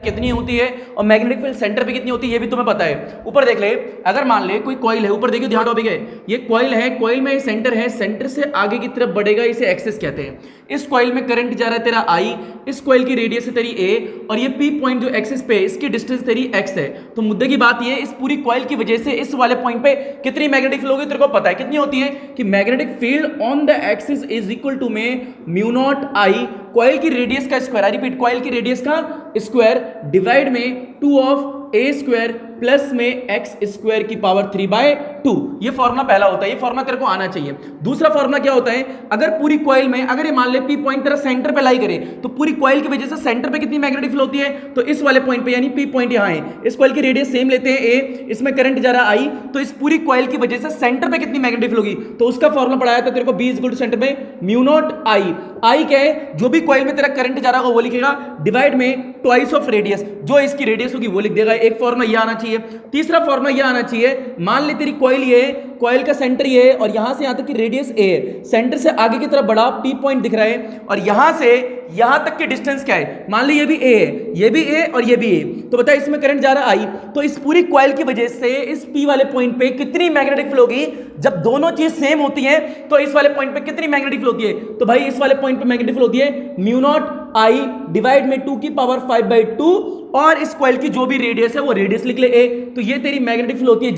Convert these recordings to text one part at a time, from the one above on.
कितनी होती है और मैग्नेटिक फील्ड सेंटर पे कितनी होती है ये भी तुम्हें पता है। ऊपर देख ले, अगर मान ले कोई कॉइल है, ऊपर देखिए ध्यान टॉपिक है, ये कॉइल है, कॉइल में सेंटर है, सेंटर से आगे की तरफ बढ़ेगा, इसे एक्सिस कहते हैं। इस कॉइल में करंट जा रहा है तेरा I, इस कॉइल की रेडियस है तेरी A और ये P पॉइंट जो एक्सिस पे, इसकी डिस्टेंस तेरी x है। तो मुद्दे की बात ये है, इस पूरी कॉइल की वजह से इस वाले पॉइंट पे कितनी मैग्नेटिक फील्ड होगी तेरे को पता है, कितनी होती है कि magnetic field on the axis is equal to में म्यू नॉट I, कॉइल की रेडियस का स्क्वायर, आई रिपीट कॉइल की रेडियस का स्क्वायर डिवाइड में 2 ऑफ a स्क्वायर प्लस में x स्क्वायर की पावर 3/2। ये फॉर्मूला पहला होता है, ये फॉर्मूला तेरे को आना चाहिए। दूसरा फॉर्मूला क्या होता है, अगर पूरी कॉइल में, अगर ये मान ले P पॉइंट तेरा सेंटर पे लाई करे, तो पूरी कॉइल की वजह से सेंटर पे कितनी मैग्नेटिक फील्ड होती है, तो इस वाले पॉइंट पे, यानी P पॉइंट यहाँ है, इस कॉइल की रेडियस सेम लेते हैं a, इसमें करंट जा रहा है I, तो इस पूरी कॉइल की वजह से सेंटर पे कितनी मैग्नेटिक फील्ड होगी, तो उसका फॉर्मूला पढ़ाया था तेरे को, B इक्वल टू सेंटर में म्यू नॉट I क्या है, जो भी कॉइल में तेरा करंट जा रहा होगा वो लिखेगा, डिवाइड में ट्वाइस ऑफ रेडियस, जो इसकी रेडियस होगी वो लिख देगा। एक फॉर्मूला ये आना चाहिए। तीसरा फॉर्मूला ये आना चाहिए, मान ले तेरी कॉइल ये, कॉइल का सेंटर ये है और यहां से यहां तक की रेडियस a है, सेंटर से आगे की तरफ बड़ा P पॉइंट दिख रहा है और यहां से यहां तक की डिस्टेंस क्या है, मान ली ये भी a है, ये भी a और ये भी a, तो बता इसमें करंट जा रहा I, तो इस पूरी कॉइल की वजह से इस P वाले पॉइंट पे कितनी मैग्नेटिक फील्ड होगी, जब दोनों चीज सेम होती है तो इस वाले पॉइंट पे कितनी मैग्नेटिक फील्ड होती है, तो भाई इस वाले पॉइंट पे मैग्नेटिक फील्ड होती है म्यू नॉट I डिवाइड में 2 की पावर 5/2 और इस कॉइल की जो भी रेडियस है वो रेडियस लिख ले a, तो ये तेरी मैग्नेटिक फील्ड होती है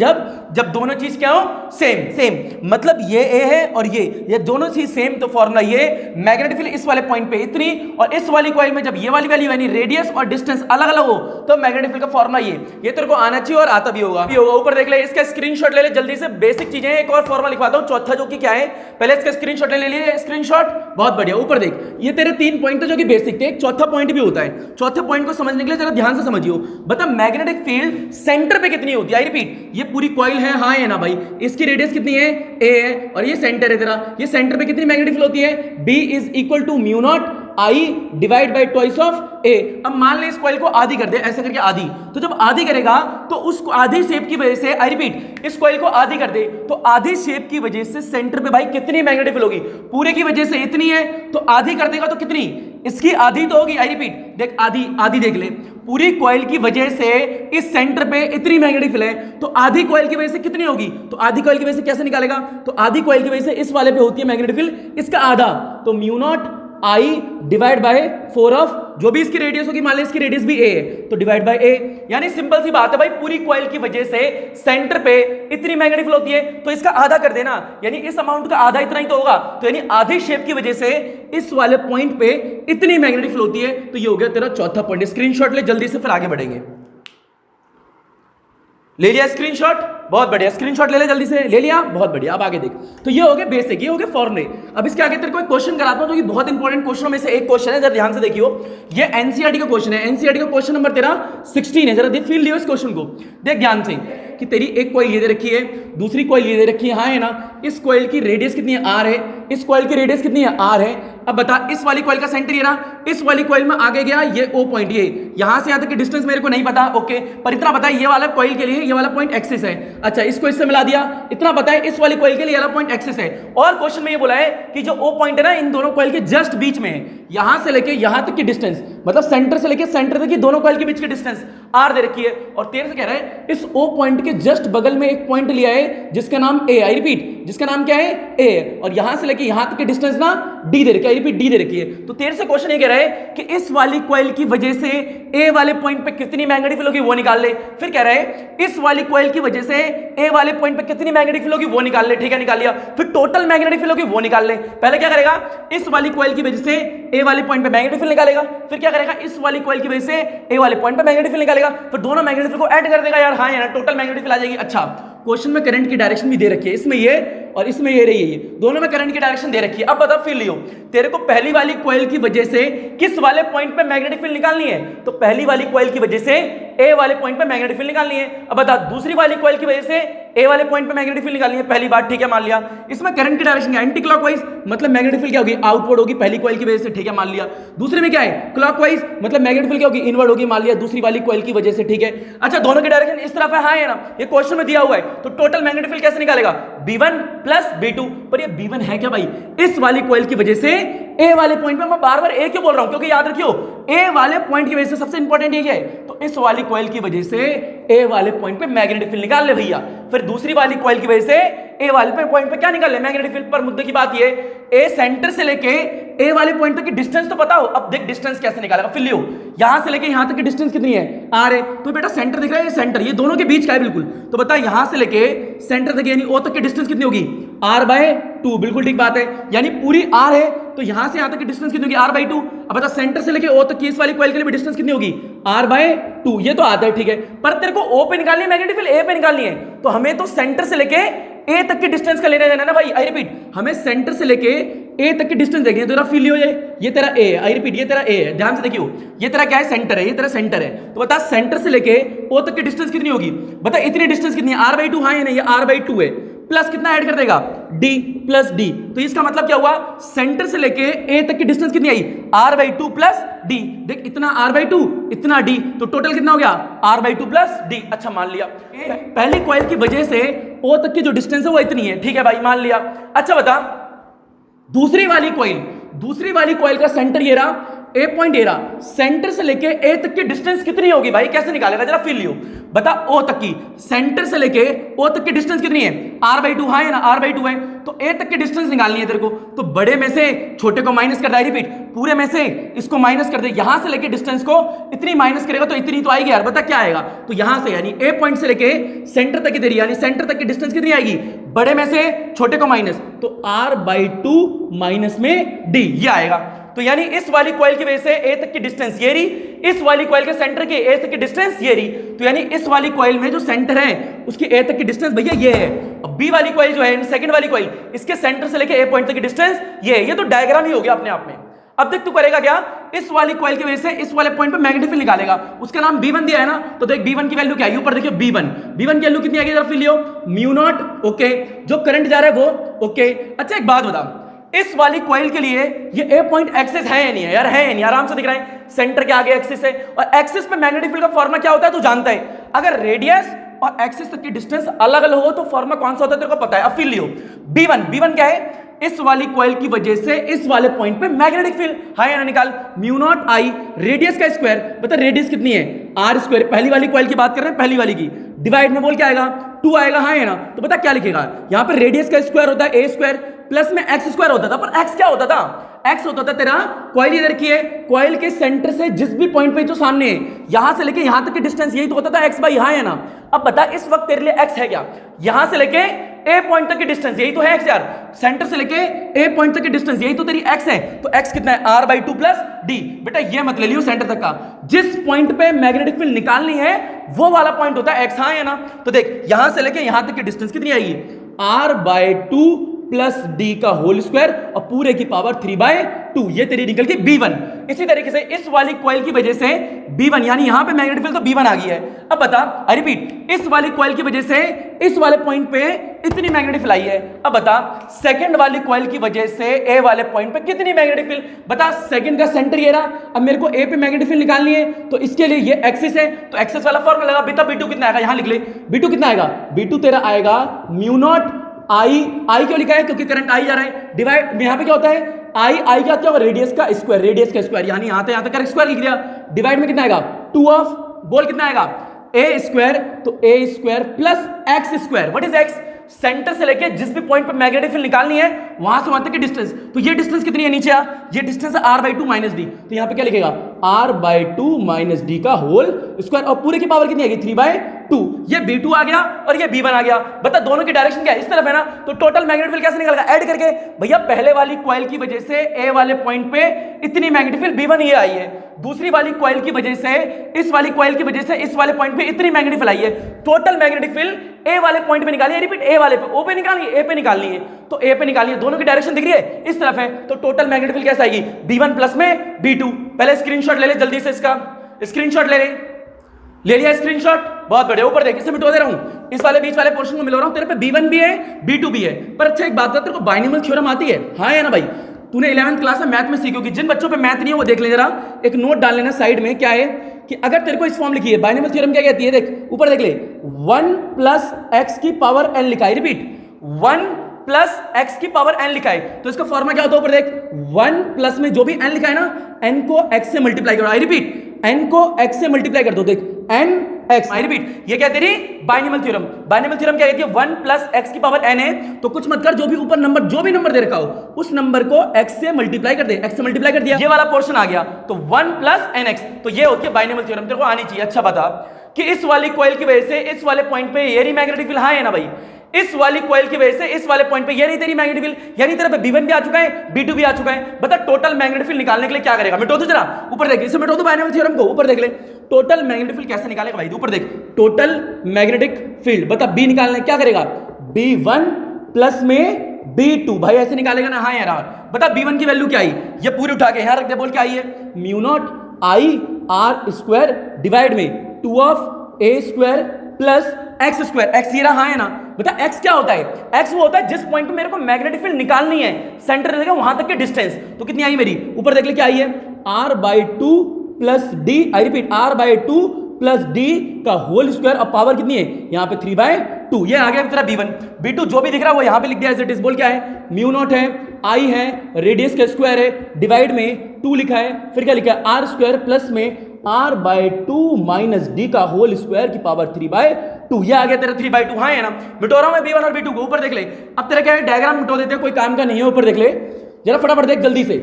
जब दोनों चीज क्या हो, सेम, मतलब ये a है और ये दोनों चीज सेम, तो फॉर्मूला ये, मैग्नेटिक फील्ड इस वाले पॉइंट पे इतनी और इस वाली कॉइल में जब ये वाली वैल्यू यानी रेडियस और डिस्टेंस अलग अलग हो तो मैग्नेटिक फील्ड का फॉर्मूला ये तेरे को आना चाहिए और आता भी होगा। ऊपर देख ले, इसका स्क्रीनशॉट ले ले जल्दी से, बेसिक चीजें, एक और फॉर्मूला लिखवाता हूं चौथा, जो कि क्या है, पहले इसका स्क्रीनशॉट ले लिए, स्क्रीनशॉट, बहुत बढ़िया। ऊपर देख, ये तेरे 3 पॉइंट थे जो कि बेसिक थे, एक चौथा पॉइंट भी होता है, चौथे पॉइंट को समझने के लिए जरा ध्यान से समझियो। बता मैग्नेटिक फील्ड सेंटर पे कितनी होती है, आई रिपीट, ये पूरी कॉइल है, हाँ है ना भाई, इसकी रेडियस कितनी है, a है और ये सेंटर है तेरा, ये सेंटर पे कितनी मैग्नेटिक फील्ड होती है, B is equal to mu naught I divide by twice of a। अब मान ले इस कॉइल को आधी कर दे, ऐसे करके आधी, तो जब आधी करेगा तो उस आधी शेप की वजह से, आई रिपीट, इस कॉइल को आधी कर दे तो आधी शेप की वजह से सेंटर पे भाई कितनी मैग्नेटिक फील्ड होगी, पूरे की वजह से इतनी है, तो आधी कर देगा तो कितनी, इसकी आधी तो होगी, आई रिपीट देख, आधी देख ले, पूरी कॉइल की वजह से इस सेंटर पे इतनी मैग्नेटिक फील्ड है, तो आधी कॉइल की वजह से कितनी होगी, तो आधी कॉइल की वजह से कैसे निकालेगा, तो आधी कॉइल की वजह से इस वाले पे होती है मैग्नेटिक फील्ड, इसका आधा, तो mu naught I divide bye 4 of जो भी इसकी रेडियस होगी, मान ली इसकी रेडियस भी a है तो डिवाइड बाय a, यानी सिंपल सी बात है भाई, पूरी कॉइल की वजह से सेंटर पे इतनी मैग्नेटिक फील्ड होती है तो इसका आधा कर देना, यानी इस अमाउंट का आधा इतना ही तो होगा, तो यानी आधी शेप की वजह से इस वाले पॉइंट पे इतनी मैग्नेटिक फील्ड होती है, तो ये हो गया तेरा चौथा पॉइंट। स्क्रीनशॉट ले जल्दी से, फिर आगे बढ़ेंगे। ले लिया स्क्रीनशॉट, बहुत बढ़िया, स्क्रीनशॉट ले ले जल्दी से, ले लिया, बहुत बढ़िया। अब आगे देख, तो ये हो गए बेसिक, ये हो गए फॉर्मूले। अब इसके आगे तेरे को एक क्वेश्चन कराता हूं जो कि बहुत इंपॉर्टेंट क्वेश्चनों में से एक क्वेश्चन है, जरा ध्यान से देखियो। ये एनसीईआरटी का क्वेश्चन है, एनसीईआरटी का क्वेश्चन नंबर तेरा 16 है, जरा देख, फील लियो इस क्वेश्चन को, देख ध्यान से कि तेरी एक कॉइल ये दे रखी है, दूसरी कॉइल ये दे रखी है, हाँ है ना, इस कॉइल की रेडियस कितनी है, r है, इस कॉइल की रेडियस कितनी है, r है। अब बता, इस वाली कॉइल का सेंटर ये ना, इस वाली कॉइल में आगे गया ये O पॉइंट, ये यहां से यहां तक की डिस्टेंस मेरे को नहीं पता, ओके, पर इतना पता है ये वाला कॉइल के लिए ये वाला पॉइंट एक्सिस है, अच्छा इसको इससे मिला दिया, इतना पता है इस वाली कॉइल के लिए ये वाला पॉइंट एक्सिस है। और क्वेश्चन में ये बोला है कि जो O पॉइंट है ना इन दोनों कॉइल के जस्ट बीच में है, यहां से लेके यहां तक की डिस्टेंस, मतलब सेंटर से लेके सेंटर तक की दोनों कॉइल के बीच की डिस्टेंस r दे रखी है, और तेरे से कह रहा है इस O पॉइंट के जस्ट बगल में एक पॉइंट लिया है जिसका नाम a, आई रिपीट, जिसका नाम क्या है a, और यहां से लेके यहां तक की डिस्टेंस ना d दे रखी है, आई रिपीट d दे रखी है। तो तेरे से क्वेश्चन ये कह रहा है कि इस वाली कॉइल की वजह से a वाले पॉइंट पे कितनी मैग्नेटिक फील्ड होगी वो निकाल ले, फिर कह रहा है इस वाली कॉइल की वजह से a वाले पॉइंट पे कितनी मैग्नेटिक फील्ड होगी वो निकाल ले, ठीक है निकाल लिया, फिर टोटल मैग्नेटिक फील्ड होगी वो निकाल ले। पहले क्या करेगा, इस वाली कॉइल की वजह से a वाले पॉइंट पे मैग्नेटिक फील्ड निकालेगा, फिर क्या करेगा, इस वाली कॉइल की वजह से a वाले पॉइंट पे मैग्नेटिक फील्ड निकालेगा, फिर दोनों मैग्नेटिक फील्ड को ऐड कर देगा, यार हाँ यार टोटल मैग्नेटिक फील्ड आ जाएगी। अच्छा, क्वेश्चन में करंट की डायरेक्शन भी दे रखी है, इसमें ये और इसमें ये रही है, ये दोनों में करंट की डायरेक्शन दे रखी है। अब बता फील लियो, तेरे को पहली वाली कॉइल की वजह से किस वाले पॉइंट पे मैग्नेटिक फील्ड निकालनी है, तो पहली वाली कॉइल की वजह से ए वाले पॉइंट पे मैग्नेटिक फील्ड निकालनी है। अब बता दूसरी वाली कॉइल की वजह से ए वाले पॉइंट पे मैग्नेटिक फील्ड निकालनी है, पहली बात, ठीक है मान लिया। इसमें करंट की डायरेक्शन एंटी क्लॉकवाइज, मतलब मैग्नेटिक फील्ड क्या होगी, आउटवर्ड होगी पहली कॉइल की वजह से, ठीक है मान लिया। दूसरे में क्या है, क्लॉकवाइज, मतलब मैग्नेटिक फील्ड क्या होगी, इनवर्ड होगी, मान लिया दूसरी वाली कॉइल की वजह से, ठीक है। अच्छा दोनों की डायरेक्शन इस तरफ है, हाँ है ना, ये क्वेश्चन में दिया हुआ है, तो टोटल मैग्नेटिक फील्ड कैसे निकालेगा, B1 प्लस B2, पर ये B1 है क्या भाई? इस वाली कॉइल की वजह से ए वाले पॉइंट पे, मैं बार बार ए क्यों बोल रहा हूं, क्योंकि याद रखियो ए वाले पॉइंट की वजह से सबसे इंपॉर्टेंट ये है, तो इस वाली कॉइल की वजह से ए वाले पॉइंट पे मैग्नेटिक फील्ड निकाल ले भैया। फिर दूसरी वाली कॉइल की वजह से ए वाले पॉइंट पे क्या निकाल ले, मैग्नेटिक फील्ड। पर मुद्दे की बात ये, ए सेंटर से लेके ए वाले पॉइंट तक की डिस्टेंस तो पता हो। अब देख डिस्टेंस कैसे निकालेगा, फिर लियो यहां से लेके यहां तक की डिस्टेंस कितनी है, आर है। तो बेटा सेंटर दिख रहा है, ये सेंटर, ये दोनों के बीच का है बिल्कुल। तो बता यहां से लेके सेंटर तक यानी ओ तक की डिस्टेंस कितनी होगी, r/2। बिल्कुल ठीक बात है, यानी पूरी r है तो यहां से यहां तक की डिस्टेंस कितनी होगी, r/2। अब बता सेंटर से लेके o तक की इस वाली कॉइल के लिए भी डिस्टेंस कितनी होगी, r/2। ये तो आता है ठीक है, पर तेरे को o पे निकालनी है मैग्नेटिक फील्ड, a पे निकालनी है, तो हमें तो सेंटर से लेके ए तक की डिस्टेंस का लेना देना ना भाई। आई रिपीट, हमें सेंटर से लेके ए तक की डिस्टेंस देखनी है। तेरा फील हो ये तेरा ए है। आई रिपीट, ये तेरा ए है, ध्यान से देखियो, ये तेरा क्या है, सेंटर है, ये तेरा सेंटर है। तो बता सेंटर से लेके ओ तक की डिस्टेंस कितनी होगी, बता इतनी डिस्टेंस कितनी है, r/2। हाँ या नहीं, ये r/2 है, प्लस कितना ऐड कर देगा, d प्लस d। तो इसका मतलब क्या हुआ, सेंटर से लेके a तक की डिस्टेंस कितनी आई, r/2 प्लस d। देख इतना r/2 इतना d, तो टोटल कितना हो गया, r/2 प्लस d। अच्छा मान लिया पहली कॉइल की वजह से o तक की जो डिस्टेंस है वो इतनी है, ठीक है भाई मान लिया। अच्छा बता दूसरी वाली कॉइल का सेंटर ये रहा, ए पॉइंट ए रहा, सेंटर से लेके ए तक की डिस्टेंस कितनी होगी भाई, कैसे निकालेगा जरा फील लियो। बता ओ तक की, सेंटर से लेके ओ तक की डिस्टेंस कितनी है, r/2। हाँ है ना, r/2 है, तो ए तक की डिस्टेंस निकालनी है तेरे को। तो बड़े में से छोटे को माइनस कर दे, रिपीट पूरे में से इसको माइनस कर दे, यहां से लेके डिस्टेंस को इतनी माइनस करेगा तो इतनी तो आएगी यार। बता क्या आएगा, तो यहां से यानी ए पॉइंट से लेके सेंटर तक की तेरी यानी सेंटर तक की डिस्टेंस कितनी आएगी, बड़े में से छोटे को माइनस, तो r/2 माइनस में d, ये आएगा। तो यानी इस वाली कॉइल की वजह से ए तक की डिस्टेंस ये रही, इस वाली कॉइल के सेंटर की ए तक की डिस्टेंस ये रही। तो यानी इस वाली कॉइल में जो सेंटर है उसकी ए तक की डिस्टेंस भैया ये है। अब बी वाली कॉइल जो है, सेकंड वाली कॉइल, इसके सेंटर से लेके ए पॉइंट तक की डिस्टेंस ये तो डायग्राम ही हो गया अपने आप में। अब देख तू करेगा क्या, इस वाली कॉइल की वजह से इस वाले पॉइंट पे मैग्नेटिक फील्ड निकालेगा, उसका नाम B1 दिया है ना, तो देख B1 की वैल्यू क्या है, ऊपर देखियो B1 की वैल्यू कितनी आएगी जरा फील लियो, μ0, ओके, जो करंट जा रहा है वो ओके। अच्छा एक बात बता, इस वाली कॉइल के लिए ये ए पॉइंट एक्सिस है या नहीं है यार, है या नहीं, आराम से दिख रहा है, सेंटर के आगे एक्सिस है, और एक्सिस पे मैग्नेटिक फील्ड का फॉर्मूला क्या होता है तू जानता है, अगर रेडियस और एक्सिस तक की डिस्टेंस अलग अलग हो तो फॉर्मूला कौन सा होता है तेरे को पता है। अब फील लियो, B1 क्या है, इस वाली कॉइल की वजह से इस वाले पॉइंट पे मैग्नेटिक फील्ड, हाँ या ना, निकाल μ0I रेडियस का स्क्वायर, बता रेडियस कितनी है, r²। पहली वाली कॉइल की बात कर रहे हैं, पहली वाली की, डिवाइड में बोल क्या आएगा, 2 आएगा, हाँ या ना। तो बता क्या लिखेगा, यहां पर रेडियस का स्क्वायर होता है a² प्लस में x² होता था, पर x क्या होता था, x होता था तेरा कॉइल इधर की है, कॉइल के सेंटर से जिस भी पॉइंट पे जो सामने है, यहां से लेके यहां तक की डिस्टेंस यही तो होता था x/, हाँ या ना। अब बता इस वक्त तेरे लिए x है क्या, यहां से लेके ए पॉइंट तक की डिस्टेंस यही तो है x यार, सेंटर से लेके ए पॉइंट तक की डिस्टेंस यही तो तेरी x है, तो x कितना है, r/2 प्लस d। बेटा ये मत ले लियो सेंटर तक का, जिस पॉइंट पे मैग्नेटिक फील्ड निकालनी है वो वाला पॉइंट होता है x, हाँ या ना। तो देख यहां से लेके यहां तक की डिस्टेंस कितनी आएगी, r/2 प्लस d का होल स्क्वायर और पूरे की पावर 3/2, ये तेरी निकल गई B1। इसी तरीके से इस वाली कॉइल की वजह से B1 यानी यहां पे मैग्नेटिक फील्ड तो B1 आ गई है। अब बता, आई रिपीट, इस वाली कॉइल की वजह से इस वाले पॉइंट पे इतनी मैग्नेटिक फील्ड आई है। अब बता सेकंड वाली कॉइल की वजह से ए वाले पॉइंट पे कितनी मैग्नेटिक फील्ड, बता सेकंड का सेंटर ये रहा, अब मेरे को ए पे मैग्नेटिक फील्ड निकालनी है, तो इसके लिए ये एक्सिस है, तो एक्सिस वाला फॉर्मूला लगा, बेटा B2 कितना आएगा, यहां लिख ले, B2 कितना आएगा, B2 तेरा आएगा μ0I क्यों लिखा है, क्योंकि करंट आई जा रहा है, डिवाइड यहां पे क्या होता है, आई क्या होगा, रेडियस का स्क्वायर, यानी यहां से यहां तक स्क्वायर लिख दिया, डिवाइड में कितना आएगा, 2 ऑफ बोल कितना आएगा, a², तो a² plus x², what is x, centre से लेके जिस भी पॉइंट पे मैग्नेटिक फील्ड निकालनी है वहां से वहां तक की डिस्टेंस, तो ये डिस्टेंस कितनी है नीचे आ, ये डिस्टेंस है r/2 माइनस d, तो यहां पे क्या लिखेगा, r/2 माइनस d का होल स्क्वायर, और पूरे की पावर कितनी आएगी, 3/2। ये B2 आ गया और ये B1 आ गया। बता दोनों की डायरेक्शन क्या है, इस तरफ है ना, तो टोटल मैग्नेटिक फील्ड कैसे निकलेगा, ऐड करके। भैया पहले वाली कॉइल की वजह से ए वाले पॉइंट पे इतनी मैग्नेटिक फील्ड B1 ये आई है, दूसरी वाली कॉइल की वजह से इस वाली कॉइल की वजह से इस वाले पॉइंट पे इतनी मैग्नेटिक फील्ड आई है, टोटल मैग्नेटिक फील्ड ए वाले पॉइंट पे निकाली है, रिपीट ए वाले पे, ओ पे निकाली है, ए पे निकालनी है, तो ए पे निकालिए, दोनों की डायरेक्शन दिख रही है, इस तरफ है, तो टोटल मैग्नेटिक फील्ड कैसे आएगी, B1 प्लस में B2। पहले स्क्रीनशॉट ले ले जल्दी से, इसका स्क्रीनशॉट ले लिया स्क्रीनशॉट, बहुत बढ़िया, ऊपर देख, इसे मिटवा दे रहा हूं, इस वाले बीच वाले पोर्शन को मिला रहा हूं, तेरे पे B1 भी है B2 भी है। पर अच्छा एक बात बता, तेरे को बाइनोमियल थ्योरम आती है, हाँ या ना भाई, तूने 11th क्लास में मैथ में सीखोगी, जिन बच्चों पे मैथ नहीं है वो देख ले जरा, एक नोट डाल लेना साइड में, क्या है कि अगर तेरे को इस फॉर्म लिखी है, बाइनोमियल थ्योरम क्या कहती है, देख ऊपर देख ले, 1 प्लस x की पावर n लिखा है, रिपीट 1 प्लस एक्स की पावर n लिखा है, तो इसका फॉर्मूला क्या होता है ऊपर देख, 1 प्लस में जो भी n लिखा है ना, n को x से मल्टीप्लाई करो। आई रिपीट, n को x से मल्टीप्लाई कर दो। देख n x, आई रिपीट, ये क्या तेरी बाइनॉमियल थ्योरम। बाइनॉमियल थ्योरम क्या कहती है, 1 प्लस x की पावर n है, तो कुछ मत कर, जो भी ऊपर नंबर, जो भी नंबर दे रखा हो उस नंबर को x से मल्टीप्लाई कर दे। x से मल्टीप्लाई कर दिया, ये वाला पोर्शन आ गया, तो 1 प्लस nx, तो ये होती है बाइनॉमियल थ्योरम। तेरे को आनी चाहिए। अच्छा बता कि इस वाली कॉइल की वजह से इस वाले पॉइंट पे ये मैग्नेटिक फील्ड हां है ना भाई, इस वाली कॉइल की वजह से इस वाले पॉइंट पे ये नहीं तेरी मैग्नेटिक फील्ड, यानी तेरा B1 भी आ चुका है, B2 भी आ चुका है। बता टोटल मैग्नेटिक फील्ड निकालने के लिए क्या करेगा, मिटो दो जरा, ऊपर देख, इसे मिटो दो बाइनॉमियल थ्योरम को, ऊपर देख ले, टोटल मैग्नेटिक फील्ड कैसे निकालेगा भाई, ऊपर देख, टोटल मैग्नेटिक फील्ड बता B निकालना है, क्या करेगा, B1 प्लस में B2, भाई ऐसे निकालेगा ना, हाँ यार। बता B1 की वैल्यू क्या आई, ये पूरी उठा के यहां रख दे, बोल क्या आई है, mu naught I are square divide में 2 of a square plus x square, x ये रहा हाँ है ना। बता एक्स क्या होता है, एक्स वो होता है जिस पॉइंट पे मेरे को मैग्नेटिक फील्ड निकालनी है, सेंटर रहेगा वहां तक की डिस्टेंस, तो कितनी आई मेरी, ऊपर देख ले क्या आई है, r/2 plus D, I repeat r/2 plus d का होल स्क्वायर, अब पावर कितनी है यहाँ पे 3/2, ये आ गया तेरा B1। B2 जो भी दिख रहा है वो यहाँ पे लिख दिया एज इट इज, बोल क्या है, म्यू नॉट है, आई है, रेडियस का स्क्वायर है, डिवाइड में 2 लिखा है, फिर क्या लिखा है आर स्क्वायर प्लस में r/2 माइनस डी का होल स्क्वायर की पावर 3/2, ये आ गया तेरा 3/2, हाँ है ना। मिटो रहा हूं मैं B1 और B2 को, ऊपर देख ले। अब तेरा क्या है, डायग्राम मिटो देते हैं, कोई काम का नहीं है, ऊपर देख ले जरा फटाफट देख जल्दी से।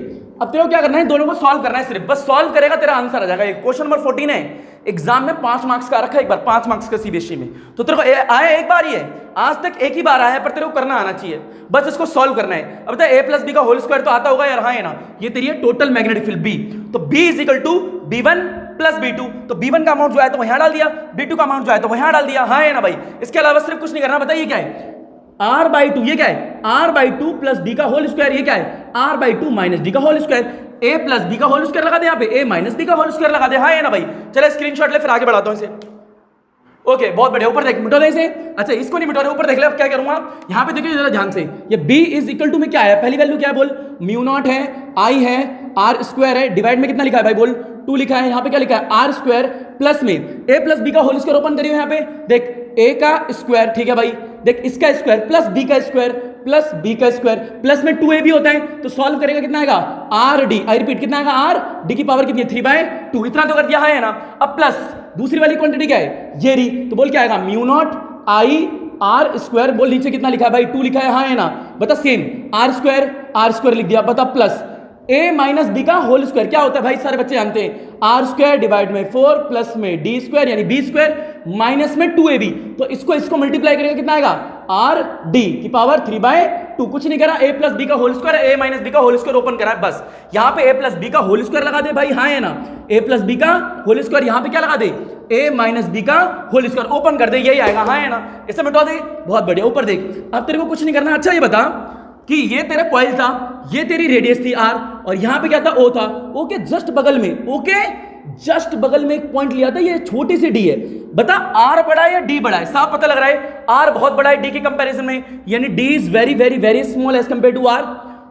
अब तेरे को क्या करना है, दोनों को सॉल्व करना है, सिर्फ बस सॉल्व करेगा तेरा आंसर आ जाएगा। क्वेश्चन नंबर 14 है, एग्जाम में 5 मार्क्स का रखा है, एक बार 5 मार्क्स का सीबीएसई में, तो तेरे को आया एक बार ही है, आज तक एक ही बार आया है, पर तेरे को करना आना चाहिए, बस इसको सॉल्व करना है। अब बता a प्लस बी का होल स्क्वायर तो आता होगा यार, हाँ है ना, ये तेरी है टोटल मैग्नेटिक फील्ड B, तो B is equal to B1 plus B2, तो B1 का अमाउंट जो है तो वहां डाल दिया, B2 का अमाउंट जो है तो वहां डाल दिया, हाँ है ना भाई। इसके अलावा सिर्फ कुछ नहीं करना, बताइए क्या है, r/2, ये क्या है, r/2 प्लस डी का होल स्क्वायर, ये क्या है, r/2 माइनस डी का whole square, a plus b का होल स्क्वायर लगा दे यहाँ पे, a माइनस बी का होल स्क्वायर लगा दे, हाँ है ना भाई। चले स्क्रीनशॉट ले, फिर आगे बढ़ाता हूं इसे। ओके बहुत बढ़िया, ऊपर देख, मिटो दे इसे। अच्छा इसको नहीं मिटो रहे, ऊपर देख ले। अब क्या करूंगा, यहाँ पे देखिए जरा ध्यान से, ये b इज इक्वल टू में क्या है, पहली वैल्यू क्या है बोल, म्यू नॉट है, i है, r स्क्वायर है, डिवाइड में कितना लिखा है भाई बोल, 2 लिखा है, यहाँ पे क्या लिखा है, r स्क्वायर प्लस में a प्लस बी का होल स्क्वायर, ओपन करिए यहाँ पे देख, a का स्क्वायर, ठीक है भाई, देख इसका स्क्वायर प्लस b का स्क्वायर प्लस b का स्क्वायर, प्लस में 2a भी होता है, तो सॉल्व करेगा कितना आएगा, r/d, आई रिपीट कितना आएगा, r/d की पावर कितनी है, 3/2, इतना तो कर दिया है ना। अब प्लस दूसरी वाली क्वांटिटी क्या है, ये री, तो बोल क्या आएगा, mu naught I are square, बोल नीचे कितना लिखा है भाई, 2 लिखा है, हाँ है ना। बता सेम आर स्क्वायर लिख दिया, बता प्लस a माइनस बी का होल स्क्वायर क्या होता है भाई, सारे बच्चे जानते हैं, आर स्क्वायर डिवाइड में 4 प्लस में डी स्क्वायर यानी बी स्क्वायर माइनस में 2ab, तो इसको मल्टीप्लाई करेगा कितना आएगा, आर डी की पावर 3/2, कुछ नहीं करा, a प्लस बी का whole square, a minus b का होल स्क्वायर ओपन करा है, बस यहाँ पे a प्लस बी का होल स्क्वायर लगा दे भाई, हाँ है ना, a प्लस बी का होल स्क्वायर यहाँ पे क्या लगा दे, a माइनस बी का होल स्क्वायर ओपन कर दे, यही आएगा, हाँ है ना। इसे मिटा दे, बहुत बढ़िया, ऊपर देख। अब तेरे को कुछ नहीं करना। अच्छा ये बता कि ये तेरा कॉइल था, ये तेरी रेडियस थी r, और यहां पे क्या था, O था, O के जस्ट बगल में, O के जस्ट बगल में एक पॉइंट लिया था, ये छोटी सी d है। बता r बड़ा है या d बड़ा है, साफ पता लग रहा है, r बहुत बड़ा है d के कंपैरिजन में, यानी d is very very very small as compare to r,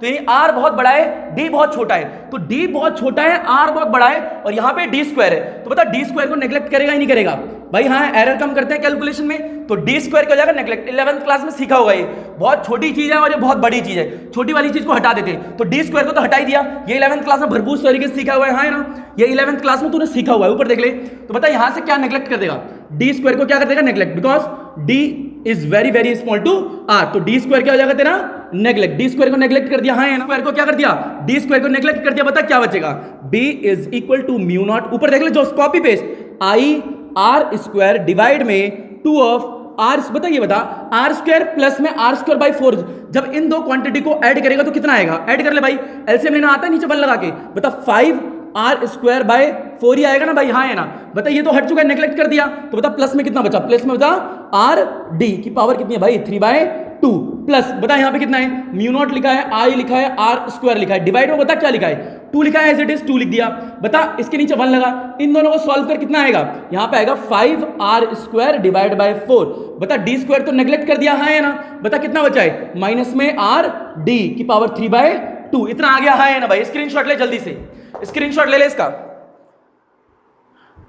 तो यानी r बहुत बड़ा है, d बहुत छोटा है, तो d बहुत छोटा है, r बहुत बड़ा है, और यहां पे d स्क्वायर है, तो बता d स्क्वायर को नेग्लेक्ट करेगा ही नहीं करेगा भाई, हाँ एरर कम करते हैं कैलकुलेशन में, तो d स्क्वायर का जाएगा नेग्लेक्ट। 11th क्लास में सीखा होगा, ये बहुत छोटी चीज है और ये बहुत बड़ी चीज है, छोटी वाली चीज को हटा देते हैं, तो d स्क्वायर को तो हटा ही दिया, ये 11th क्लास में भरपूर तरीके से सीखा हुआ है, हाँ है ना, ये 11th क्लास में तूने सीखा हुआ है, ऊपर देख ले। तो बता यहां से क्या नेग्लेक्ट कर देगा, d स्क्वायर को क्या कर देगा, neglect, because d is very very small to r, तो d स्क्वायर क्या हो जाएगा तेरा, नेग्लेक्ट, d स्क्वायर को नेग्लेक्ट कर दिया, हाँ है ना, स्क्वायर को क्या कर दिया, d स्क्वायर को नेग्लेक्ट कर दिया, बता क्या बचेगा, b is equal to mu naught, ऊपर देख ले जो copy paste, I are square divide में 2 ऑफ आर, बताइए बता, आर स्क्वायर प्लस में आर स्क्वायर बाई 4, जब इन दो क्वांटिटी को ऐड करेगा तो कितना आएगा, ऐड कर ले भाई, एलसीएम लेना आता है नीचे 1 लगा के, बता 5 आर स्क्वायर बाय 4 ही आएगा ना भाई, हाँ है ना। बता ये तो हट चुका है, नेग्लेक्ट कर दिया, तो बता प्लस में कितना बचा, प्लस में बता आर डी की पावर कितनी है भाई, 3/2 प्लस, बता यहाँ पे कितना है, म्यू नॉट लिखा है, आई लिखा है, आर स्क्वायर लिखा है, डिवाइड में बता क्या लिखा है, 2 लिखा है, एज इट इज 2 लिख दिया, बता इसके नीचे 1 लगा, इन दोनों को सॉल्व कर कितना आएगा, यहाँ पे आएगा 5 आर स्क्वायर डिवाइड बाय 4, बता डी स्क्वायर तो नेग्लेक्ट कर दिया, हाँ है ना, बता कितना बचा है, माइनस में आर डी की पावर 3/2, इतना आ गया, हाँ है ना भाई। स्क्रीनशॉट ले जल्दी से, स्क्रीनशॉट ले इसका,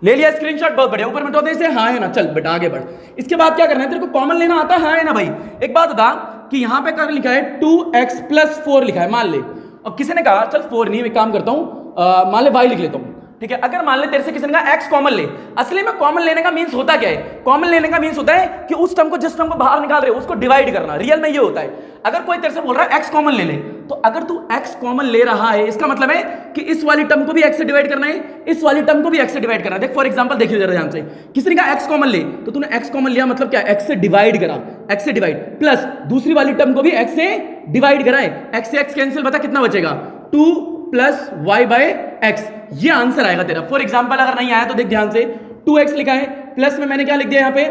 ले लिया स्क्रीनशॉट, बहुत बढ़िया, ऊपर मिटो दे इसे, हाँ है ना। चल बेटा आगे बढ़, इसके बाद क्या करना है, तेरे को कॉमन लेना आता है, हाँ है ना भाई। एक बात बता, कि यहां पे कर लिखा है 2x प्लस 4 लिखा है, मान ले। अब किसी ने कहा चल 4 नहीं, मैं काम करता हूं, मान ले y लिख लेता हूं, ठीक है। अगर मान ले तेरे से किसी ने कहा x कॉमन ले, असली में कॉमन लेने का मींस होता क्या है? कॉमन लेने का मींस होता है कि उस टर्म को जिस टर्म को बाहर निकाल रहे हो उसको डिवाइड करना, रियल में ये होता है। अगर कोई तेरे से बोल रहा है x कॉमन ले ले, तो अगर तू x कॉमन ले रहा है इसका मतलब है कि इस वाली टर्म को भी x से डिवाइड करना है, इस वाली टर्म को भी x से डिवाइड करना है। देख फॉर एग्जांपल देखिए जरा ध्यान से, किसी ने कहा x कॉमन ले, तो तूने x कॉमन लिया मतलब क्या? x से डिवाइड करा, x से डिवाइड, प्लस दूसरी वाली टर्म को भी x से डिवाइड करा है, x से x कैंसिल, बता कितना बचेगा? 2 प्लस वाई बाय एक्स, ये आंसर आएगा तेरा। फॉर एग्जांपल अगर नहीं आया तो देख ध्यान से, 2x लिखा है, प्लस में मैंने क्या लिख दिया यहाँ पे,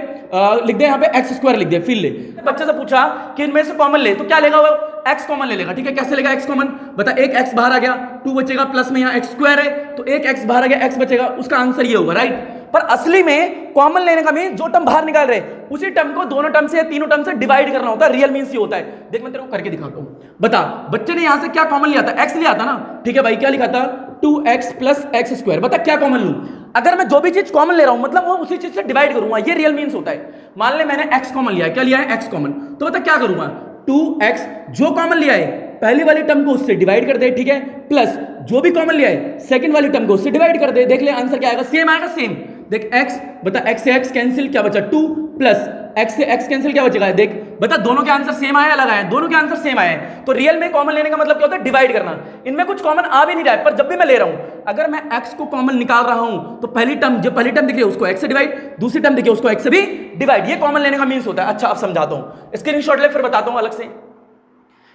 लिख दिया यहाँ पे x स्क्वायर लिख दिया, फिर ले। बच्चे से पूछा कि इनमें से कॉमन ले, तो क्या लेगा वो? x कॉमन ले लेगा, ठीक है। कैसे लेगा x कॉमन? बता, एक x बाहर आ गया, 2 बचेगा, प्लस में यहाँ x स्क्वायर है तो एक x बाहर आ गया, x बचेगा, उसका आंसर ये होगा, राइट। पर असली में कॉमन लेने का मीन जो टर्म बाहर निकाल रहे उसी टर्म को दोनों टर्म से या तीनों टर्म से डिवाइड करना होता है, रियल मींस ये होता है। देख मैं तेरे को करके दिखाता हूं, बता। बच्चे ने यहां से क्या कॉमन लिया था? x लिया था ना, ठीक है भाई। क्या लिखा था? 2x plus x square. बता क्या कॉमन लूं? अगर मैं जो भी चीज कॉमन ले रहा हूं मतलब वो उसी चीज से डिवाइड करूंगा, ये रियल मींस होता है। मान ले मैंने x कॉमन लिया है, क्या लिया है? x कॉमन, तो बता क्या करूंगा? 2x जो कॉमन लिया है पहली वाली टर्म को उससे डिवाइड कर दे, ठीक है, प्लस जो भी कॉमन लिया है सेकंड वाली टर्म को उससे डिवाइड कर दे। देख ले आंसर क्या आएगा? सेम आएगा, सेम। देख x, बता x से x कैंसिल, क्या बचा? 2 प्लस x से x कैंसिल, क्या बचेगा? देख बता, दोनों के आंसर सेम आए अलग आए? दोनों के आंसर सेम आए। तो रियल में कॉमन लेने का मतलब क्या होता है? डिवाइड करना। इनमें कुछ कॉमन आ भी नहीं रहा है, पर जब भी मैं ले रहा हूं, अगर मैं x को कॉमन निकाल रहा हूं तो पहली टर्म जो पहली टर्म दिख रही है उसको x से डिवाइड, दूसरी टर्म दिखी उसको x से भी डिवाइड, ये कॉमन लेने का मींस होता है। अच्छा अब समझाता हूं, स्क्रीनशॉट ले फिर बताता हूं अलग से।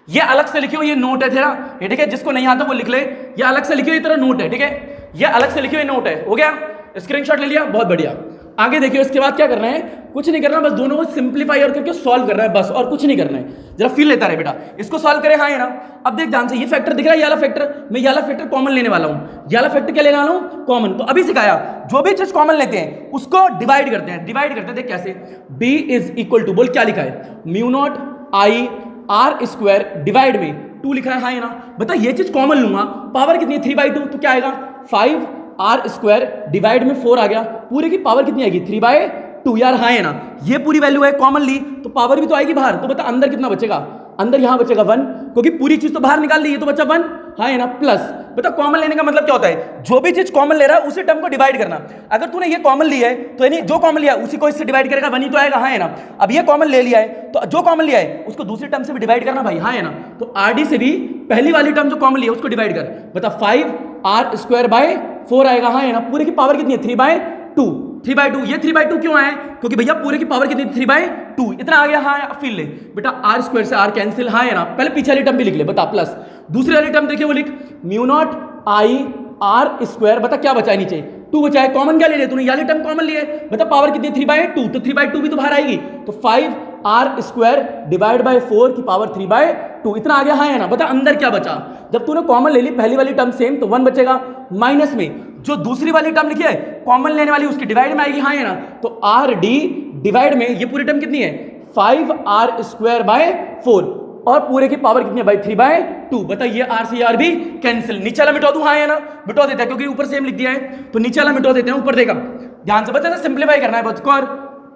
ये अलग से लिखियो, ये नोट है तेरा, ये ठीक है। जिसको नहीं आता वो लिख ले, ये अलग से लिखियो, ये तेरा नोट है, ठीक है। ये अलग से लिखियो, ये नोट है, हो गया। स्क्रीनशॉट ले लिया, बहुत बढ़िया। आगे देखियो, इसके बाद क्या करना है? कुछ नहीं करना, बस दोनों को सिंप्लीफाई और करके सॉल्व करना है, बस, और कुछ नहीं करना है। जरा फील लेता रहे बेटा, इसको सॉल्व करे, हाँ है ना। अब देख ध्यान से, ये फैक्टर दिख रहा है, ये वाला फैक्टर, मैं ये वाला फैक्टर कॉमन लेने वाला हूं। ये वाला फैक्टर क्या लेने वाला हूं? कॉमन। तो अभी सिखाया, जो भी चीज कॉमन लेते हैं उसको डिवाइड करते हैं। डिवाइड करते हैं, देख कैसे? b इज इक्वल टू, बोल क्या लिखा है? Mu naught I are square divide में 2 लिखा है, हाँ है ना। बता ये चीज कॉमन लूंगा, पावर कितनी है? 3/2, तो क्या आएगा? 5 आर स्क्वायर डिवाइड में 4 आ गया, पूरे की पावर कितनी आएगी? 3/2 यार, हाँ है ना। ये पूरी वैल्यू है, कॉमन ली तो पावर भी तो आएगी बाहर। तो बता अंदर कितना बचेगा? अंदर यहां बचेगा 1, क्योंकि पूरी चीज तो बाहर निकाल ली, ये तो बचा 1, हाँ है ना। प्लस बता कॉमन लेने का मतलब क्या होता है? जो भी चीज कॉमन ले रहा है उसी टर्म को डिवाइड करना। अगर तूने ये कॉमन लिया है तो यानी जो कॉमन लिया है उसी को इससे डिवाइड करेगा, 1 ही तो आएगा, हाँ है ना। अब ये कॉमन ले लिया है तो जो कॉमन लिया है उसको दूसरी टर्म से भी डिवाइड करना भाई, हाँ है ना। तो आरडी से भी पहली वाली टर्म जो कॉमन लिया है उसको डिवाइड कर। बता 5 आर स्क्वायर बाय 4 आएगा, हाँ है ना। पूरे की पावर कितनी है? 3/2। 3/2, ये 3/2 क्यों आए? क्योंकि भैया पूरे की पावर कितनी? 3/2, इतना आ गया, हाँ। फिर ले बेटा, आर स्क्वायर से आर कैंसिल, हाँ है ना। पहले पीछे वाली टर्म भी लिख ले, बता। प्लस दूसरी वाली टर्म देखिए, वो लिख mu naught I are square, बता क्या बचा है? नीचे 2 बचा है, कॉमन क्या ले लिया तूने? वाली टर्म कॉमन ली है, बता पावर कितनी? 3/2, तो 3/2 भी तो बाहर आएगी, तो 5 आर स्क्वायर डिवाइड बाय 4 की पावर 3/2, इतना आ गया, हाँ है ना। बता अंदर क्या बचा? जब तूने कॉमन ले ली पहली वाली टर्म सेम, तो 1 बचेगा, माइनस में जो दूसरी वाली टर्म लिखी है कॉमन लेने वाली उसकी डिवाइड में आएगी, हाँ है ना। तो आर डी डिवाइड में ये पूरी टर्म कितनी है? 5 आर स्क्वायर बाय 4, और पूरे की पावर कितनी है भाई? 3/2। बता ये आर से आर भी कैंसिल, नीचे वाला मिटा दूं, हाँ है ना। मिटा देता है क्योंकि ऊपर सेम लिख दिया है, तो नीचे वाला मिटा देते हैं, ऊपर देखा ध्यान से, बच्चा सिंप्लीफाई करना है, बच्चा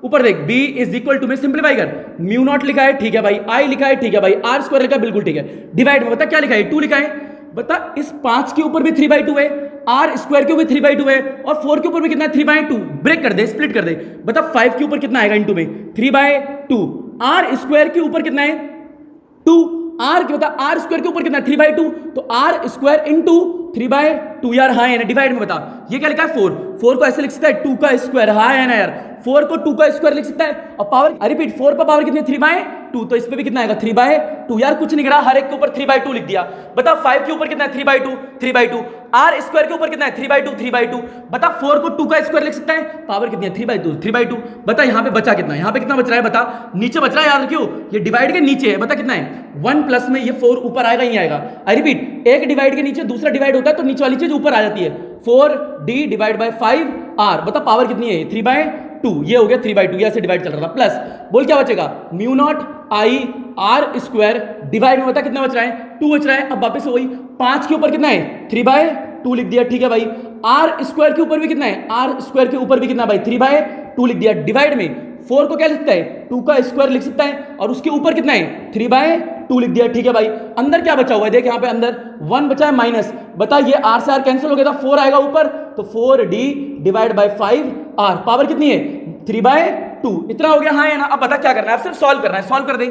ऊपर देख, b इज इक्वल टू में सिंप्लीफाई कर, म्यू नॉट लिखा है, ठीक है भाई, i लिखा है, ठीक है भाई, r स्क्वायर लिखा है, बिल्कुल ठीक है, डिवाइड में बता क्या लिखा है? 2 लिखा है। बता इस 5 के ऊपर भी 3/2 है, r स्क्वायर के ऊपर 3/2 है, और 4 के ऊपर भी कितना है? 3/2। ब्रेक कर दे, स्प्लिट कर दे। बता 5 के ऊपर कितना आएगा इनटू में? 3/2। r स्क्वायर के ऊपर कितना है? 2। r के बता r स्क्वायर के ऊपर कितना है? 3/2, तो r स्क्वायर इंटू 3/2 यार, हाँ है ना। डिवाइड में बता ये क्या लिखा है? 4 को ऐसे लिख सकता है 2 का स्क्वायर, हाँ है ना यार। 4 को 2 का स्क्वायर लिख सकता है, और पावर रिपीट 4 पर पावर कितनी है? 3/2, तो इस पे भी कितना आएगा? 3/2 यार, कुछ नहीं करा, हर एक के ऊपर 3/2 लिख दिया। बता 5 के ऊपर कितना है? 3/2, r स्क्वायर के ऊपर कितना है? 3/2। बता 4 को 2 का स्क्वायर लिख सकता है, पावर कितनी है? 3/2। बता यहाँ पे बचा कितना? यहाँ पे कितना बच रहा है? बता नीचे बच रहा है, याद रखियो ये डिवाइड के नीचे है, बता कितना है? 1 प्लस में ये 4 ऊपर आएगा, ही आएगा। आई रिपीट, एक डिवाइड के नीचे दूसरा डिवाइड होता है तो नीचे वाली चीज ऊपर आ जाती है। 4d डिवाइड बाय 5r, बता पावर कितनी है? 3/2, ये हो गया 3/2, ऐसे डिवाइड चल रहा था। प्लस बोल क्या बचेगा? Mu naught I are square divide में बता कितना बच रहा है? 2 बच रहा है। अब वापस वही 5 के ऊपर कितना है? 3/2 लिख दिया, ठीक है भाई। आर स्क्वायर के ऊपर भी कितना है? आर स्क्वायर के ऊपर भी कितना भाई? 3/2 लिख दिया, डिवाइड में 4 को क्या लिख सकता है 2 का स्क्वायर लिख सकता है, और उसके ऊपर कितना है 3/2 लिख दिया। ठीक है भाई, अंदर क्या बचा हुआ है देख यहाँ पे अंदर 1 बचा है माइनस, बता ये r से r कैंसिल हो गया था, 4 आएगा ऊपर, तो 4d divide by 5r, power कितनी है 3/2, इतना हो गया। हाँ है ना, अब बता क्या करना है, अब सिर्फ सॉल्व करना है, सॉल्व कर दे।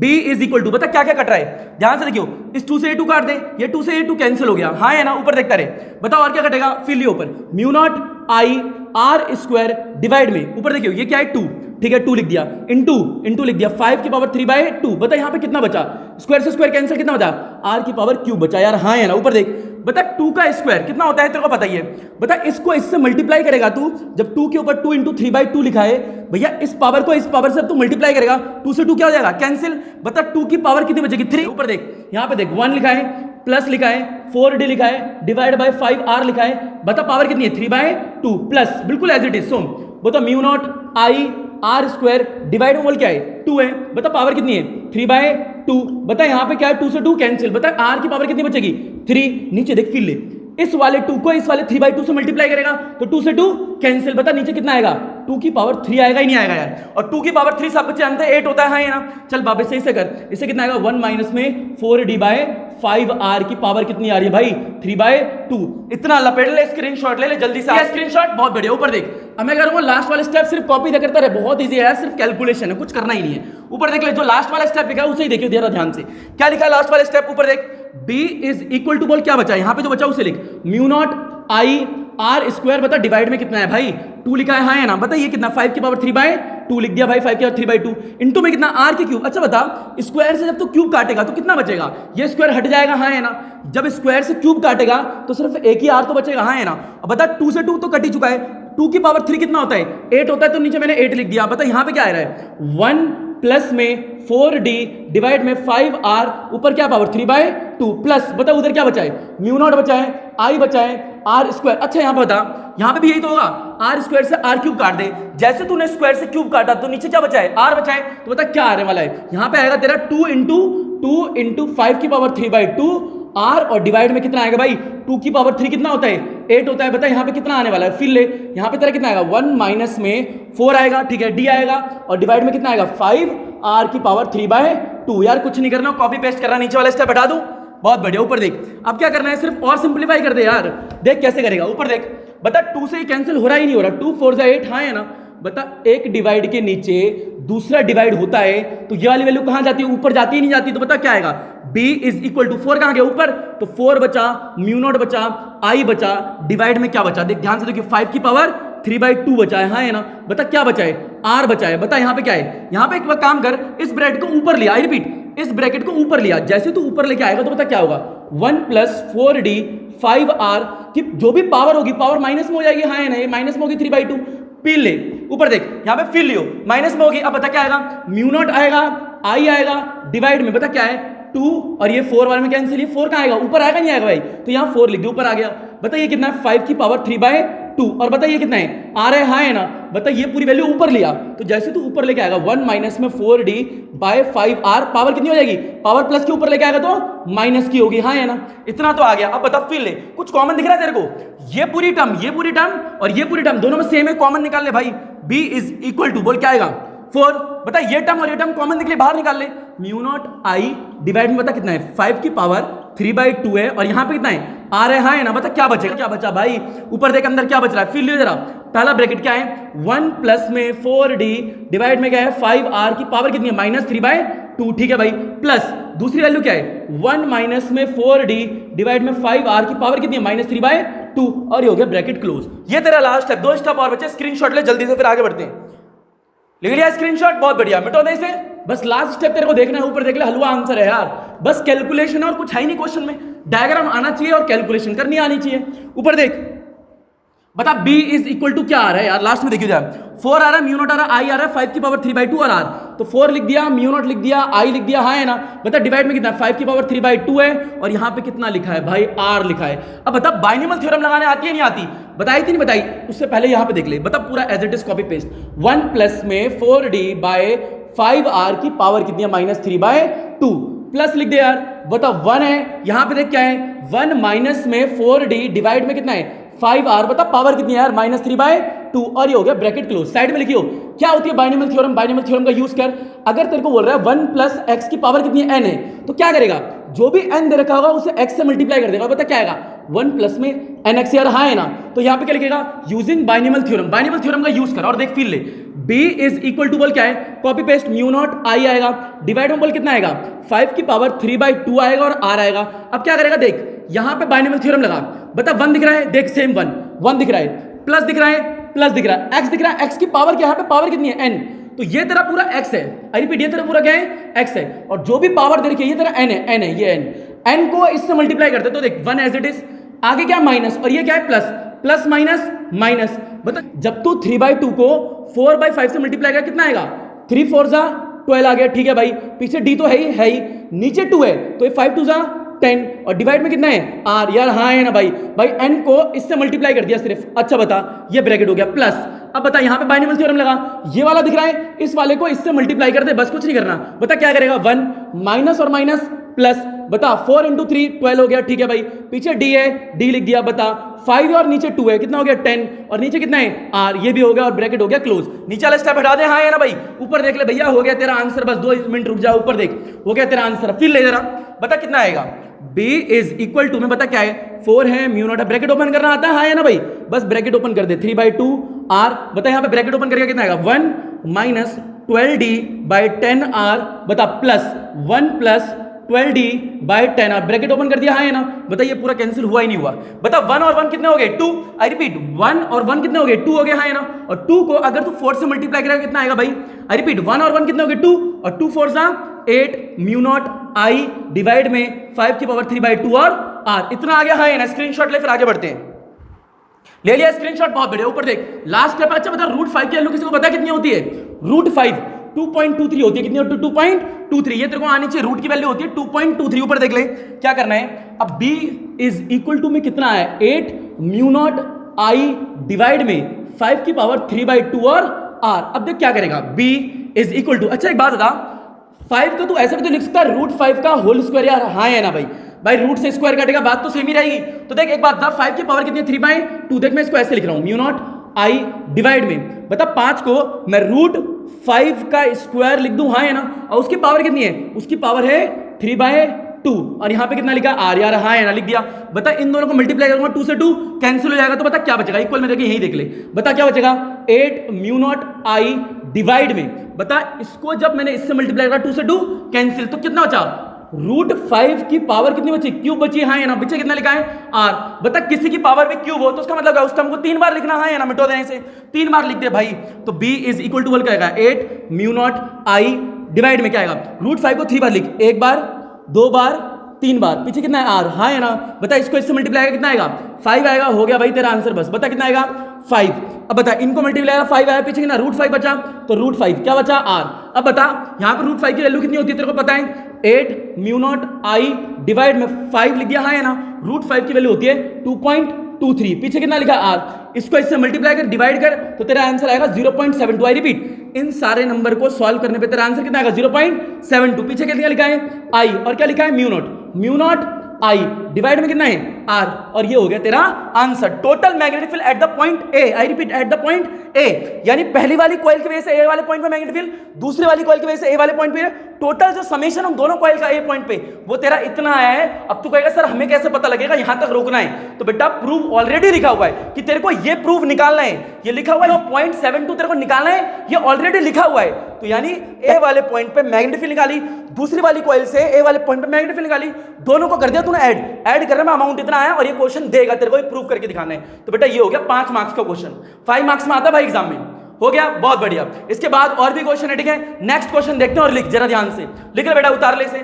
b इज इक्वल टू, बता क्या क्या कट रहा है, ध्यान से देखियो, इस 2 से ये 2 काट दे, ये 2 से ये 2 कैंसिल हो गया। हाँ है ना, ऊपर देखता रहे, बताओ और क्या कटेगा, फिर लियो ऊपर mu naught I are square divide में, ऊपर देखियो ये क्या है 2, ठीक है 2 लिख दिया, इंटू लिख दिया 5 की पावर 3/2, बता यहाँ पे कितना बचा, स्क्वायर से स्क्वायर कैंसिल, कितना बचा r की पावर क्यूब बचा यार। हाँ है ना, ऊपर देख, बता 2 का स्क्वायर कितना होता है तेरे को पता ही है, बता इसको इससे मल्टीप्लाई करेगा तू, जब 2 के ऊपर 2 इंटू 3/2 लिखा है भैया, इस पावर को इस पावर से तू मल्टीप्लाई करेगा, 2 से 2 क्या हो जाएगा कैंसिल, बता 2 की पावर कितनी बचेगी 3, ऊपर देख यहाँ पे देख 1 लिखा है, प्लस लिखा है, 4d लिखा है, डिवाइड बाय 5r लिखा है, बता पावर कितनी है 3/2 प्लस, बिल्कुल एज इट इज। सो बता mu naught I are square divide में क्या है 2 है, बता पावर कितनी है 3/2, बता यहाँ पे क्या है 2 से 2 कैंसिल, बता r की पावर कितनी बचेगी 3, नीचे देख फिर ले, इस वाले 2 को इस वाले 3/2 से मल्टीप्लाई करेगा तो 2 से 2 कैंसिल, बता नीचे कितना आएगा 2 की पावर 3 आएगा ही नहीं आएगा यार, और 2 की पावर 3 सब बच्चे जानते हैं 8 होता है। हाँ ना, चल वापस से इसे कर, इसे कितना आएगा 1 माइनस में 4d/5r की पावर कितनी आ रही है भाई 3/2, इतना लपेट ले, स्क्रीनशॉट ले ले जल्दी से, स्क्रीनशॉट बहुत बढ़िया। ऊपर देख, अब मैं करूंगा लास्ट वाला स्टेप सिर्फ कॉपी करता रहे, बहुत इजी है, सिर्फ कैलकुलेशन है, कुछ करना ही नहीं है। ऊपर देख ले, जो लास्ट वाला स्टेप लिखा है उसे ही देखियो जरा ध्यान से, क्या लिखा है लास्ट वाला स्टेप, ऊपर देख b इज इक्वल टू, बोल क्या बचा है यहाँ पे जो बचा उसे लिख, mu naught I are square, बता डिवाइड में कितना है भाई 2 लिखा है। हाँ है ना, बता ये कितना 5 की पावर 3/2 लिख दिया भाई, 5 की पावर 3/2 इंटू में कितना r की क्यूब। अच्छा बता स्क्वायर से जब तू क्यूब काटेगा तो कितना बचेगा, ये स्क्वायर हट जाएगा। हाँ है ना, जब स्क्वायर से क्यूब काटेगा तो सिर्फ एक ही r तो बचेगा। हाँ है ना, अब बता 2 से 2 तो कट ही चुका है, 2 की पावर 3 कितना होता है 8 होता है, तो नीचे मैंने 8 लिख दिया। बता यहाँ पे क्या आ रहा है 1 प्लस में 4d डिवाइड में 5r, ऊपर क्या पावर 3/2 प्लस, बता उधर क्या बचा है म्यू नॉट बचा है, आई बचा है, आर स्क्वायर। अच्छा यहाँ पे बता, यहाँ पे भी यही तो होगा, आर स्क्वायर से आर क्यूब काट दे, जैसे तूने स्क्वायर से क्यूब काटा तो नीचे क्या बचा है आर बचा है, तो बता क्या आने वाला है, यहाँ पे आएगा तेरा 2 इंटू 5 की पावर 3/2 r, और डिवाइड में कितना आएगा भाई 2 की पावर 3 कितना होता है 8 होता है। बता यहाँ पे कितना आने वाला है, फिर ले यहाँ पे तेरा कितना आएगा 1 माइनस में 4 आएगा, ठीक है d आएगा, और डिवाइड में कितना आएगा 5 r की पावर 3/2। यार कुछ नहीं करना, कॉपी पेस्ट करना, नीचे वाला स्टेप हटा दूं, बहुत बढ़िया। ऊपर देख, अब क्या करना है, सिर्फ और सिंप्लीफाई कर दे यार, देख कैसे करेगा। ऊपर देख, बता 2 से ही कैंसिल हो रहा ही नहीं हो रहा, 2 4 8। हाँ है ना, बता एक डिवाइड के नीचे दूसरा डिवाइड होता है तो ये वाली वैल्यू कहां जाती है, ऊपर जाती ही नहीं जाती, तो बता क्या आएगा b इज इक्वल टू 4 कहां गया ऊपर, तो 4 बचा, म्यू नॉट बचा, i बचा, डिवाइड में क्या बचा, देख ध्यान से देखिए 5 की पावर 3/2 बचा है। हाँ है ना, बता क्या बचा है r बचा है। बता यहाँ पे क्या है, यहाँ पे एक बार काम कर, इस ब्रैकेट को ऊपर लिया, आई रिपीट इस ब्रैकेट को ऊपर लिया, जैसे तू ऊपर लेके आएगा तो बता क्या होगा 1 प्लस 4d 5r की जो भी पावर होगी, पावर माइनस में हो जाएगी। हाँ है ना, ये माइनस में होगी 3/2, पी ले, ऊपर देख यहाँ पे फिर लियो, माइनस में होगी। अब बता क्या आएगा, म्यू नॉट आएगा, आई आएगा, डिवाइड में बता क्या है 2, और ये 4 वाले में कैंसिल, ये 4 कहाँ आएगा ऊपर आएगा नहीं आएगा भाई, तो यहाँ 4 लिख दो, ऊपर आ गया। बता ये कितना है 5 की पावर 3/2, और बता ये कितना है आ रहा है। हाँ है ना, बता ये पूरी वैल्यू ऊपर लिया, तो जैसे तू ऊपर लेके आएगा 1 माइनस में 4d बाय 5r, पावर कितनी हो जाएगी, पावर प्लस के ऊपर लेके आएगा तो माइनस की होगी। हाँ है ना, इतना तो आ गया। अब बता फिर ले, कुछ कॉमन दिख रहा है तेरे को, ये पूरी टर्म और ये पूरी टर्म दोनों में सेम है, कॉमन निकाल ले भाई, b इज इक्वल टू, बोल क्या आएगा 4, बता ये टर्म और ये टर्म कॉमन निकले, बाहर निकाल ले, म्यू नॉट आई डिवाइड में बता कितना है 5 की पावर 3/2 है, और यहाँ पे कितना है आ रहा है। हाँ है ना, बता क्या बचेगा, क्या बचा भाई, ऊपर देख अंदर क्या बच रहा है, फिर लियो जरा, पहला ब्रैकेट क्या है 1 प्लस में 4d डिवाइड में क्या है 5r की पावर कितनी है -3/2, ठीक है भाई, प्लस दूसरी वैल्यू क्या है 1 माइनस में 4d डिवाइड में 5r की पावर कितनी है -3/2, और ये हो गया ब्रैकेट क्लोज। ये तेरा लास्ट है, 2 स्टेप और बचे, स्क्रीनशॉट ले जल्दी से, फिर आगे बढ़ते हैं। लिख लिया स्क्रीनशॉट, बहुत बढ़िया, मिटो दे इसे, बस लास्ट स्टेप तेरे को देखना है, ऊपर देख ले, हलवा आंसर है यार, बस कैलकुलेशन और कुछ है ही नहीं क्वेश्चन में, डायग्राम आना चाहिए और कैलकुलेशन करनी आनी चाहिए। ऊपर देख, बता b इज इक्वल टू क्या आ रहा है यार, लास्ट में देखिए जरा 4 आ रहा है, म्यू नॉट आ रहा है, i आ रहा है 5 की पावर 3/2 और r, तो 4 लिख दिया, म्यू नॉट लिख दिया, i लिख दिया। हाँ है ना, बता डिवाइड में कितना 5 की पावर 3/2 है, और यहाँ पे कितना लिखा है भाई r लिखा है। अब बता बाइनोमियल थ्योरम लगाने आती है नहीं आती, बताई थी नहीं बताई, उससे पहले यहाँ पे देख ले, बता पूरा as it is copy paste, 1 plus में 4d बाय 5r की पावर कितनी है -3/2, प्लस लिख दे यार, बता 1 है, यहाँ पे देख क्या है 1 माइनस में 4d डिवाइड में कितना है 5r, बता पावर कितनी है यार -3/2, 2 और ये हो गया ब्रैकेट क्लोज। साइड में लिखियो क्या होती है बाइनोमियल थ्योरम। बाइनोमियल थ्योरम का यूज कर, अगर तेरे को बोल रहा है 1 प्लस एक्स की पावर कितनी है, n है, तो क्या करेगा, जो भी n दे रखा होगा उसे x से मल्टीप्लाई कर देगा। बता क्या आएगा, 1 प्लस में nx, यार हाँ है ना, तो यहाँ पे क्या लिखेगा, using binomial theorem. Binomial theorem का यूज कर और देख फील ले, b इज इक्वल टू बोल क्या है, copy paste mu naught i आएगा, डिवाइड में बोल कितना आएगा, 5 की पावर 3/2 आएगा और r आएगा। अब क्या करेगा, देख यहाँ पे बाइनोमियल थ्योरम लगा, बता 1 दिख रहा है, देख सेम 1 दिख रहा है, प्लस दिख रहा है, प्लस दिख रहा है, x दिख रहा है, x की पावर क्या, यहाँ पे पावर कितनी है, n, तो ये तेरा पूरा x है, आई रिपीट ये तेरा पूरा क्या है, x है, और जो भी पावर दे रखी है ये तेरा n है, n है, ये n को इससे मल्टीप्लाई करते तो देख 1 एज इट इज, आगे क्या माइनस, और ये क्या है प्लस, प्लस माइनस माइनस। बता जब तू 3/2 को 4/5 से मल्टीप्लाई कर कितना आएगा, 3 4 जा 12 आ गया, ठीक है भाई, पीछे d तो है ही, नीचे 2 है तो ये 5 2 जा 10 और डिवाइड में कितना है r, यार हाँ है ना भाई, n को इससे मल्टीप्लाई कर दिया सिर्फ। अच्छा बता, ये ब्रैकेट हो गया प्लस। अब बता यहाँ पे बाइनोमियल थ्योरम लगा, ये वाला दिख रहा है, इस वाले को इससे मल्टीप्लाई कर दे, बस कुछ नहीं करना। बता क्या करेगा, 1 माइनस और माइनस प्लस, बता 4 × 3 12 हो गया, ठीक है भाई, पीछे d है, d लिख दिया, बता 5 और नीचे 2 है, कितना हो गया 10 और नीचे कितना है r, ये भी हो गया और ब्रैकेट हो गया क्लोज। नीचे वाला स्टेप हटा दे, हाँ है ना भाई, ऊपर देख ले भैया, हो गया तेरा आंसर, बस 2 मिनट रुक जा, ऊपर देख हो गया तेरा आंसर, फिर ले जरा, बता कितना आएगा, b इज इक्वल टू में बता क्या है, 4 है, म्यू नॉट है, ब्रैकेट ओपन करना आता है, हाँ है ना भाई, बस ब्रैकेट ओपन कर दे, 3/2 r, बता यहाँ पे ब्रैकेट ओपन करेगा कितना आएगा, 1 माइनस 12d/10r, बता plus 1 plus 12d/10r, bracket open कर दिया, हाँ है ना, बता ये पूरा कैंसिल हुआ ही नहीं हुआ। बता 1 और 1 कितने हो गए, 2, आई रिपीट 1 और 1 कितने हो गए, 2 हो गए, हाँ है ना, और 2 को अगर तू 4 से मल्टीप्लाई करेगा कितना आएगा भाई, आई रिपीट 1 और 1 कितने हो गए 2 और 2 4 जा 8, म्यू नॉट i डिवाइड में 5 की पावर 3/2 और r, इतना आ गया, हाँ है ना, स्क्रीनशॉट ले, फिर आगे बढ़ते हैं। ले लिया स्क्रीनशॉट, बहुत बढ़िया, ऊपर देख लास्ट स्टेप। अच्छा बता √5 की वैल्यू किसी को पता कितनी होती है, √5 2.23 होती है, कितनी होती है 2.23, ये तेरे को आनी चाहिए, रूट की वैल्यू होती है 2.23, ऊपर देख ले क्या करना है। अब b इज इक्वल टू में कितना है 8 म्यू नॉट i डिवाइड में 5 की पावर 3/2 और r। अब देख क्या करेगा, b इज इक्वल टू, अच्छा एक बात बता, 5 को तू ऐसा भी तो लिख सकता है √5 का होल स्क्वायर, यार हाँ है ना भाई रूट से स्क्वायर कटेगा, बात तो सेम ही रहेगी। तो देख एक बात बता, 5 की पावर कितनी है 3/2, देख मैं इसको ऐसे लिख रहा हूं, म्यू नॉट i डिवाइड में, बता 5 को मैं √5 का स्क्वायर लिख दूं, हाँ है ना, और उसकी पावर कितनी है, उसकी पावर है 3/2 और यहाँ पे कितना लिखा r, यार हाँ है ना, लिख दिया। बता इन दोनों को मल्टीप्लाई करूंगा, 2 से 2 कैंसिल हो जाएगा, तो बता क्या बचेगा, इक्वल में देखिए यही देख ले, बता क्या बचेगा 8 म्यू नॉट i डिवाइड में, बता इसको जब मैंने इससे मल्टीप्लाई करा 2 से 2 कैंसिल, तो कितना बचा √5 की पावर कितनी बची, क्यूब बची, हाँ है ना, पीछे कितना लिखा है r। बता किसी की पावर भी क्यूब हो तो उसका मतलब है उस टर्म को 3 बार लिखना, हाँ है ना, मिटो देने से 3 बार लिख दे भाई। तो b इज इक्वल टू बोल क्या आएगा 8 म्यू नॉट i डिवाइड में क्या आएगा, √5 को 3 बार लिख, 1 बार 2 बार 3 बार, पीछे कितना है r, हाँ है ना, बता इसको इससे मल्टीप्लाई कितना आएगा 5 आएगा, हो गया भाई तेरा आंसर, बस बता कितना आएगा 5। अब बता इनको मल्टीप्लाई आएगा 5 आया, पीछे कितना √5 बचा, तो √5 क्या बचा r। अब बता यहाँ पे √5 की वैल्यू कितनी होती है तेरे को पता है, 8 म्यू नॉट i डिवाइड में 5 लिख दिया, हाँ है ना, √5 की वैल्यू होती है 2.23, पीछे कितना लिखा r, इसको इससे मल्टीप्लाई कर डिवाइड कर तो तेरा आंसर आएगा 0.72। आई रिपीट इन सारे नंबर को सॉल्व करने पे तेरा आंसर कितना आएगा 0.72, पीछे कितना लिखा है i और क्या लिखा है म्यू नॉट i डिवाइड में कितना है r, और ये हो गया तेरा answer. Total magnetic field at the point a, I repeat at the point a, यानी पहली वाली कॉइल की वजह से a वाले पॉइंट पे मैग्नेटिक फील्ड, दूसरी वाली कॉइल की वजह से a वाले पॉइंट पे, टोटल जो समेशन हम दोनों कॉइल का a पॉइंट पे वो तेरा इतना आया है। अब तू कहेगा सर हमें कैसे पता लगेगा, यहां तक रोकना है, तो बेटा प्रूव ऑलरेडी लिखा हुआ है कि तेरे को ये प्रूफ निकालना है, ये लिखा हुआ है 0.72 तेरे को निकालना है, ये ऑलरेडी लिखा हुआ है। तो यानी a वाले पॉइंट पे मैग्नेटिक फील्ड निकाली, दूसरी वाली कॉइल से a वाले पॉइंट पे मैग्नेटिक फील्ड निकाली, दोनों को कर दिया तूने ऐड करने में अमाउंट इतना आया और ये क्वेश्चन देगा तेरे को, प्रूव करके दिखाना है। तो बेटा ये हो गया 5 मार्क्स का क्वेश्चन, 5 मार्क्स में आता है भाई एग्जाम में, हो गया बहुत बढ़िया। इसके बाद और भी क्वेश्चन है, ठीक है, नेक्स्ट क्वेश्चन देखते हैं और लिख जरा ध्यान से लिख ले बेटा, उतार ले से।